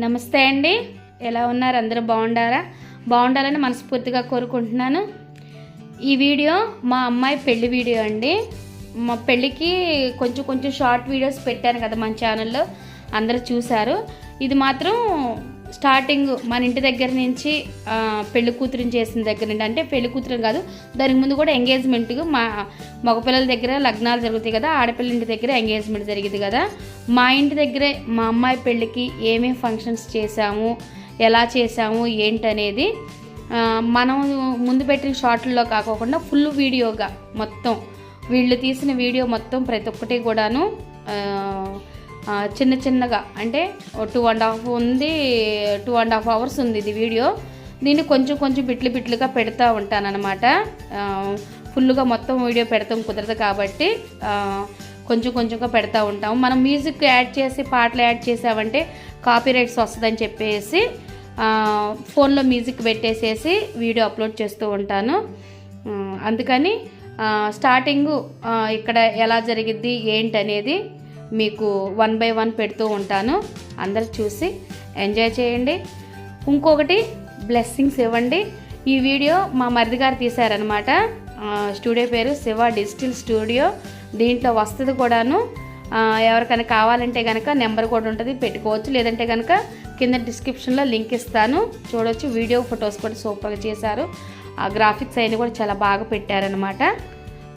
నమస్తే అండి. ఎలా ఉన్నారు? అందరూ బాగుండాలని మనస్ఫూర్తిగా కోరుకుంటున్నాను. ఈ వీడియో మా అమ్మాయి పెళ్లి వీడియో అండి. మా పెళ్ళికి కొంచెం షార్ట్ వీడియోస్ పెట్టాను కదా మన ఛానల్లో, అందరూ చూశారు. ఇది మాత్రం స్టార్టింగ్ మన ఇంటి దగ్గర నుంచి పెళ్లి కూతురుని చేసిన దగ్గర నుండి, అంటే పెళ్లి కూతురు కాదు, దానికి ముందు కూడా ఎంగేజ్మెంట్, మా మగపిల్లల దగ్గర లగ్నాలు జరుగుతాయి కదా, ఆడపిల్ల ఇంటి దగ్గర ఎంగేజ్మెంట్ జరిగింది కదా. మా ఇంటి దగ్గరే మా అమ్మాయి పెళ్ళికి ఏమేమి ఫంక్షన్స్ చేసాము, ఎలా చేసాము ఏంటనేది మనం ముందు పెట్టిన షార్ట్లలో కాకుండా ఫుల్ వీడియోగా మొత్తం వీళ్ళు తీసిన వీడియో మొత్తం ప్రతి ఒక్కటి కూడాను చిన్నగా, అంటే 2.5 ఉంది, 2.5 hours ఉంది ఇది వీడియో. దీన్ని కొంచెం బిట్లుగా పెడతా ఉంటానన్నమాట. ఫుల్గా మొత్తం వీడియో పెడతాం కుదరదు కాబట్టి కొంచెంగా పెడతా ఉంటాం. మనం మ్యూజిక్ యాడ్ చేసి పాటలు యాడ్ చేసామంటే కాపీరైట్స్ వస్తుందని చెప్పేసి ఫోన్లో మ్యూజిక్ పెట్టేసేసి వీడియో అప్లోడ్ చేస్తూ ఉంటాను. అందుకని స్టార్టింగు ఇక్కడ ఎలా జరిగిద్ది ఏంటనేది మీకు 1 by 1 పెడుతూ ఉంటాను. అందరు చూసి ఎంజాయ్ చేయండి. ఇంకొకటి బ్లెస్సింగ్స్ ఇవ్వండి. ఈ వీడియో మా మరిది గారు తీశారనమాట. స్టూడియో పేరు శివ డిజిటల్ స్టూడియో. దీంట్లో వస్తుంది కూడాను. ఎవరికైనా కావాలంటే కనుక నెంబర్ కూడా ఉంటుంది, పెట్టుకోవచ్చు. లేదంటే కనుక కింద డిస్క్రిప్షన్లో లింక్ ఇస్తాను, చూడవచ్చు. వీడియో ఫొటోస్ కూడా సూపర్గా చేశారు. ఆ గ్రాఫిక్స్ అయినా కూడా చాలా బాగా పెట్టారనమాట.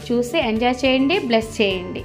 చూసి ఎంజాయ్ చేయండి, బ్లెస్ చేయండి.